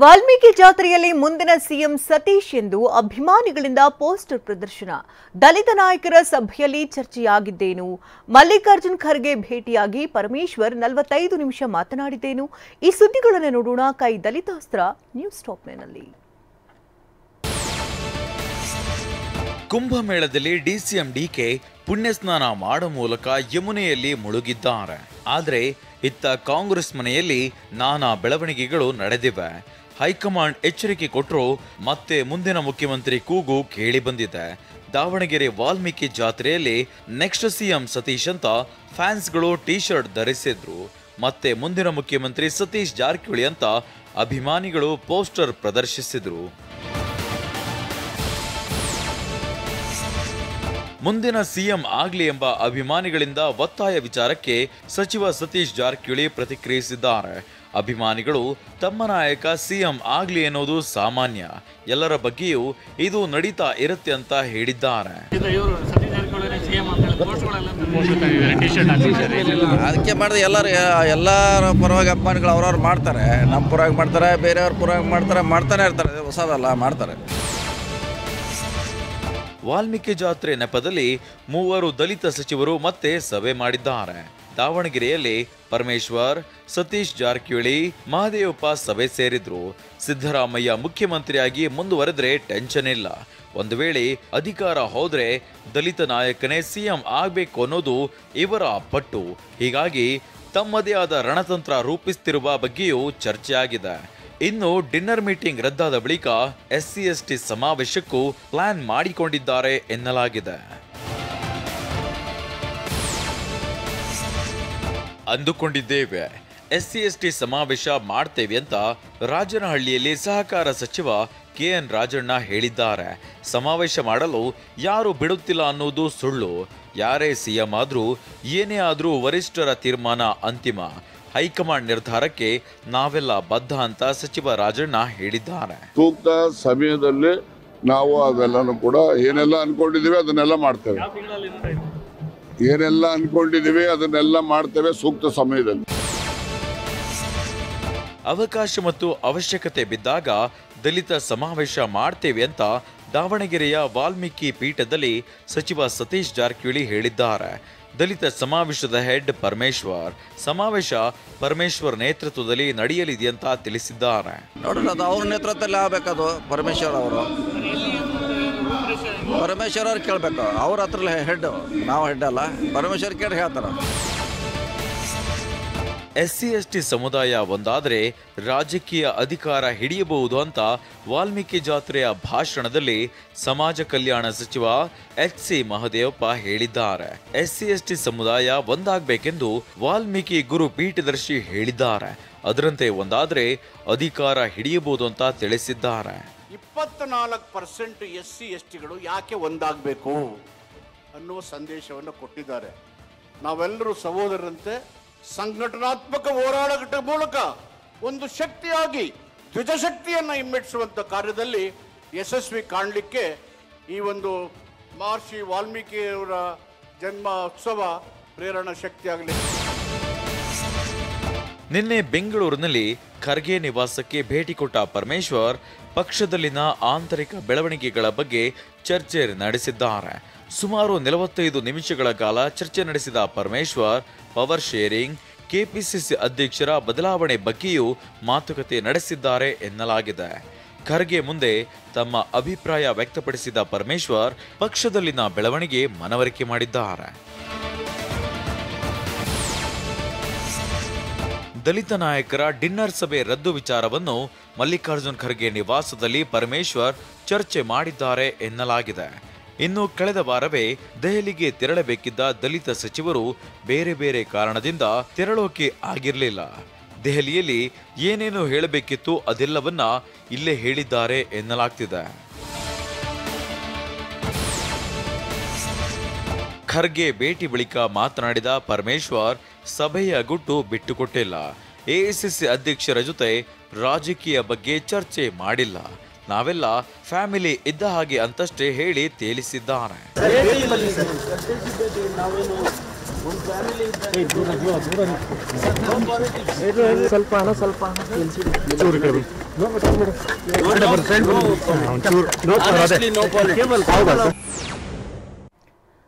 ವಾಲ್ಮೀಕಿ ಜಾತ್ರೆಯಲ್ಲಿ ಮುಂದಿನ ಸಿಎಂ ಸತೀಶ್ ಎಂದು ಅಭಿಮಾನಿಗಳಿಂದ ಪೋಸ್ಟರ್ ಪ್ರದರ್ಶನ. ದಲಿತ ನಾಯಕರ ಸಭೆಯಲ್ಲಿ ಚರ್ಚೆಯಾಗಿದ್ದೇನು? ಮಲ್ಲಿಕಾರ್ಜುನ್ ಖರ್ಗೆ ಭೇಟಿಯಾಗಿ ಪರಮೇಶ್ವರ್ 45 ನಿಮಿಷ ಮಾತನಾಡಿದ್ದೇನು? ಈ ಸುದ್ದಿಗಳನ್ನು ನೋಡೋಣ ಕೈ ದಲಿತಾಸ್ತ್ರ ನ್ಯೂಸ್ ಟಾಪ್ನಲ್ಲಿ. ಕುಂಭಮೇಳದಲ್ಲಿ ಡಿಸಿಎಂ ಡಿಕೆ ಪುಣ್ಯಸ್ನಾನ ಮಾಡುವ ಮೂಲಕ ಯಮುನೆಯಲ್ಲಿ ಮುಳುಗಿದ್ದಾರೆ. ಆದರೆ ಇತ್ತ ಕಾಂಗ್ರೆಸ್ ಮನೆಯಲ್ಲಿ ನಾನಾ ಬೆಳವಣಿಗೆಗಳು ನಡೆದಿವೆ. ಹೈಕಮಾಂಡ್ ಎಚ್ಚರಿಕೆ ಕೊಟ್ಟರೂ ಮತ್ತೆ ಮುಂದಿನ ಮುಖ್ಯಮಂತ್ರಿ ಕೂಗು ಕೇಳಿ ಬಂದಿದೆ. ದಾವಣಗೆರೆ ವಾಲ್ಮೀಕಿ ಜಾತ್ರೆಯಲ್ಲಿ ನೆಕ್ಸ್ಟ್ ಸಿಎಂ ಸತೀಶ್ ಅಂತ ಫ್ಯಾನ್ಸ್ಗಳು ಟಿ ಶರ್ಟ್ ಧರಿಸಿದ್ರು. ಮತ್ತೆ ಮುಂದಿನ ಮುಖ್ಯಮಂತ್ರಿ ಸತೀಶ್ ಜಾರಕಿಹೊಳಿ ಅಂತ ಅಭಿಮಾನಿಗಳು ಪೋಸ್ಟರ್ ಪ್ರದರ್ಶಿಸಿದ್ರು. ಮುಂದಿನ ಸಿಎಂ ಆಗ್ಲಿ ಎಂಬ ಅಭಿಮಾನಿಗಳಿಂದ ಒತ್ತಾಯ ವಿಚಾರಕ್ಕೆ ಸಚಿವ ಸತೀಶ್ ಜಾರಕಿಹೊಳಿ ಪ್ರತಿಕ್ರಿಯಿಸಿದ್ದಾರೆ. ಅಭಿಮಾನಿಗಳು ತಮ್ಮ ನಾಯಕ ಸಿಎಂ ಆಗ್ಲಿ ಎನ್ನುವುದು ಸಾಮಾನ್ಯ, ಎಲ್ಲರ ಬಗ್ಗೆಯೂ ಇದು ನಡೀತಾ ಇರುತ್ತೆ ಅಂತ ಹೇಳಿದ್ದಾರೆ. ಅದಕ್ಕೆ ಮಾಡಿದ್ರೆ ಎಲ್ಲರ ಪರವಾಗಿ ಅಭಿಮಾನಿಗಳು ಅವ್ರವ್ರು ಮಾಡ್ತಾರೆ. ನಮ್ಮ ಪರವಾಗಿ ಮಾಡ್ತಾರೆ, ಬೇರೆಯವ್ರ ಪರವಾಗಿ ಮಾಡ್ತಾನೆ ಇರ್ತಾರೆ. ಹೊಸದಲ್ಲ, ಮಾಡ್ತಾರೆ. ವಾಲ್ಮೀಕಿ ಜಾತ್ರೆ ನೆಪದಲ್ಲಿ 3 ದಲಿತ ಸಚಿವರು ಮತ್ತೆ ಸಭೆ ಮಾಡಿದ್ದಾರೆ. ದಾವಣಗೆರೆಯಲ್ಲಿ ಪರಮೇಶ್ವರ್, ಸತೀಶ್ ಜಾರಕಿಹೊಳಿ, ಮಹದೇವಪ್ಪ ಸಭೆ ಸೇರಿದ್ರು. ಸಿದ್ದರಾಮಯ್ಯ ಮುಖ್ಯಮಂತ್ರಿಯಾಗಿ ಮುಂದುವರೆದ್ರೆ ಟೆನ್ಷನ್ ಇಲ್ಲ, ಒಂದು ವೇಳೆ ಅಧಿಕಾರ ಹೋದ್ರೆ ದಲಿತ ನಾಯಕನೇ ಸಿಎಂ ಆಗ್ಬೇಕು ಅನ್ನೋದು ಇವರ ಪಟ್ಟು. ಹೀಗಾಗಿ ತಮ್ಮದೇ ಆದ ರಣತಂತ್ರ ರೂಪಿಸುತ್ತಿರುವ ಬಗ್ಗೆಯೂ ಚರ್ಚೆಯಾಗಿದೆ. ಇನ್ನು ಡಿನ್ನರ್ ಮೀಟಿಂಗ್ ರದ್ದಾದ ಬಳಿಕ SC/ST ಸಮಾವೇಶಕ್ಕೂ ಪ್ಲಾನ್ ಮಾಡಿಕೊಂಡಿದ್ದಾರೆ ಎನ್ನಲಾಗಿದೆ. ಅಂದುಕೊಂಡಿದ್ದೇವೆ, SC/ST ಸಮಾವೇಶ ಮಾಡ್ತೇವೆ ಅಂತ ರಾಜನಹಳ್ಳಿಯಲ್ಲಿ ಸಹಕಾರ ಸಚಿವ KN ರಾಜಣ್ಣ ಹೇಳಿದ್ದಾರೆ. ಸಮಾವೇಶ ಮಾಡಲು ಯಾರು ಬಿಡುತ್ತಿಲ್ಲ ಅನ್ನೋದು ಸುಳ್ಳು. ಯಾರೇ ಸಿಎಂ ಆದ್ರೂ ಏನೇ ಆದ್ರೂ ವರಿಷ್ಠರ ತೀರ್ಮಾನ ಅಂತಿಮ. ಹೈಕಮಾಂಡ್ ನಿರ್ಧಾರಕ್ಕೆ ನಾವೆಲ್ಲ ಬದ್ಧ ಅಂತ ಸಚಿವ ರಾಜಣ್ಣ ಹೇಳಿದ್ದಾರೆ. ಸೂಕ್ತ ಸಮಯದಲ್ಲಿ ನಾವು ಅವೆಲ್ಲನೂ ಕೂಡ ಏನೆಲ್ಲ ಅನ್ಕೊಂಡಿದೀವಿ ಅದನ್ನೆಲ್ಲ ಮಾಡ್ತೇವೆ. ಏನೆಲ್ಲ ಅನ್ಕೊಂಡಿದೀವಿ ಅದನ್ನೆಲ್ಲ ಮಾಡ್ತೇವೆ ಸೂಕ್ತ ಸಮಯದಲ್ಲಿ. ಅವಕಾಶ ಮತ್ತು ಅವಶ್ಯಕತೆ ಬಿದ್ದಾಗ ದಲಿತ ಸಮಾವೇಶ ಮಾಡ್ತೇವೆ ಅಂತ ದಾವಣಗೆರೆಯ ವಾಲ್ಮೀಕಿ ಪೀಠದಲ್ಲಿ ಸಚಿವ ಸತೀಶ್ ಜಾರಕಿಹೊಳಿ ಹೇಳಿದ್ದಾರೆ. ದಲಿತ ಸಮಾವೇಶದ ಹೆಡ್ ಪರಮೇಶ್ವರ್, ಸಮಾವೇಶ ಪರಮೇಶ್ವರ್ ನೇತೃತ್ವದಲ್ಲಿ ನಡೆಯಲಿದೆಯಂತ ತಿಳಿಸಿದ್ದಾರೆ. ನೋಡೋಣ, ಅದು ಅವ್ರ ನೇತೃತ್ವದಲ್ಲಿ ಆಗಬೇಕದು. ಪರಮೇಶ್ವರ್ ಅವರು ಕೇಳಬೇಕು. ಅವ್ರ ಹತ್ರ ಹೆಡ್, ನಾವು ಹೆಡ್ ಅಲ್ಲ. ಪರಮೇಶ್ವರ್ ಕೇಳಿ ಹೇಳ್ತಾರೆ. SC/ST ಸಮುದಾಯ ಒಂದಾದರೆ ರಾಜಕೀಯ ಅಧಿಕಾರ ಹಿಡಿಯಬಹುದು ಅಂತ ವಾಲ್ಮೀಕಿ ಜಾತ್ರೆಯ ಭಾಷಣದಲ್ಲಿ ಸಮಾಜ ಕಲ್ಯಾಣ ಸಚಿವ HC ಮಹದೇವಪ್ಪ ಹೇಳಿದ್ದಾರೆ. SC/ST ಸಮುದಾಯ ಒಂದಾಗಬೇಕೆಂದು ವಾಲ್ಮೀಕಿ ಗುರು ಪೀಠದರ್ಶಿ ಹೇಳಿದ್ದಾರೆ. ಅದರಂತೆ ಒಂದಾದರೆ ಅಧಿಕಾರ ಹಿಡಿಯಬಹುದು ಅಂತ ತಿಳಿಸಿದ್ದಾರೆ. 24% SC/STಗಳು ಯಾಕೆ ಒಂದಾಗಬೇಕು ಅನ್ನುವ ಸಂದೇಶವನ್ನು ಕೊಟ್ಟಿದ್ದಾರೆ. ನಾವೆಲ್ಲರೂ ಸಹೋದರರಂತೆ ಸಂಘಟನಾತ್ಮಕ ಹೋರಾಟದ ಮೂಲಕ ಒಂದು ಶಕ್ತಿಯಾಗಿ ದ್ವಿಜಶಕ್ತಿಯನ್ನು ಹಿಮ್ಮೆಟ್ಟಿಸುವಂಥ ಕಾರ್ಯದಲ್ಲಿ ಯಶಸ್ವಿ ಕಾಣಲಿಕ್ಕೆ ಈ ಒಂದು ಮಹರ್ಷಿ ವಾಲ್ಮೀಕಿಯವರ ಜನ್ಮೋತ್ಸವ ಪ್ರೇರಣಾ ಶಕ್ತಿಯಾಗಲಿ. ನಿನ್ನೆ ಬೆಂಗಳೂರಿನಲ್ಲಿ ಖರ್ಗೆ ನಿವಾಸಕ್ಕೆ ಭೇಟಿ ಕೊಟ್ಟ ಪರಮೇಶ್ವರ್ ಪಕ್ಷದಲ್ಲಿನ ಆಂತರಿಕ ಬೆಳವಣಿಗೆಗಳ ಬಗ್ಗೆ ಚರ್ಚೆ ನಡೆಸಿದ್ದಾರೆ. ಸುಮಾರು 45 ನಿಮಿಷಗಳ ಕಾಲ ಚರ್ಚೆ ನಡೆಸಿದ ಪರಮೇಶ್ವರ್ ಪವರ್ ಶೇರಿಂಗ್, ಕೆಪಿಸಿಸಿ ಅಧ್ಯಕ್ಷರ ಬದಲಾವಣೆ ಬಗ್ಗೆಯೂ ಮಾತುಕತೆ ನಡೆಸಿದ್ದಾರೆ ಎನ್ನಲಾಗಿದೆ. ಖರ್ಗೆ ಮುಂದೆ ತಮ್ಮ ಅಭಿಪ್ರಾಯ ವ್ಯಕ್ತಪಡಿಸಿದ ಪರಮೇಶ್ವರ್ ಪಕ್ಷದಲ್ಲಿನ ಬೆಳವಣಿಗೆ ಮನವರಿಕೆ ಮಾಡಿದ್ದಾರೆ. ದಲಿತ ನಾಯಕರ ಡಿನ್ನರ್ ಸಭೆ ರದ್ದು ವಿಚಾರವನ್ನು ಮಲ್ಲಿಕಾರ್ಜುನ್ ಖರ್ಗೆ ನಿವಾಸದಲ್ಲಿ ಪರಮೇಶ್ವರ್ ಚರ್ಚೆ ಮಾಡಿದ್ದಾರೆ ಎನ್ನಲಾಗಿದೆ. ಇನ್ನು ಕಳೆದ ವಾರವೇ ದೆಹಲಿಗೆ ತೆರಳಬೇಕಿದ್ದ ದಲಿತ ಸಚಿವರು ಬೇರೆ ಬೇರೆ ಕಾರಣದಿಂದ ತೆರಳೋಕೆ ಆಗಿರಲಿಲ್ಲ. ದೆಹಲಿಯಲ್ಲಿ ಏನೇನು ಹೇಳಬೇಕಿತ್ತು ಅದೆಲ್ಲವನ್ನ ಇಲ್ಲೇ ಹೇಳಿದ್ದಾರೆ ಎನ್ನಲಾಗ್ತಿದೆ. ಖರ್ಗೆ ಭೇಟಿ ಬಳಿಕ ಮಾತನಾಡಿದ ಪರಮೇಶ್ವರ್ ಸಭೆಯ ಗುಟ್ಟು ಬಿಟ್ಟುಕೊಟ್ಟಿಲ್ಲ. AICC ಅಧ್ಯಕ್ಷರ ಜೊತೆ ರಾಜಕೀಯ ಬಗ್ಗೆ ಚರ್ಚೆ ಮಾಡಿಲ್ಲ. ನಾವೆಲ್ಲ ಫ್ಯಾಮಿಲಿ ಇದ್ದ ಹಾಗೆ ಅಂತಷ್ಟೇ ಹೇಳಿ ತೇಲಿಸಿದ್ದಾರೆ. ಸ್ವಲ್ಪ No politics.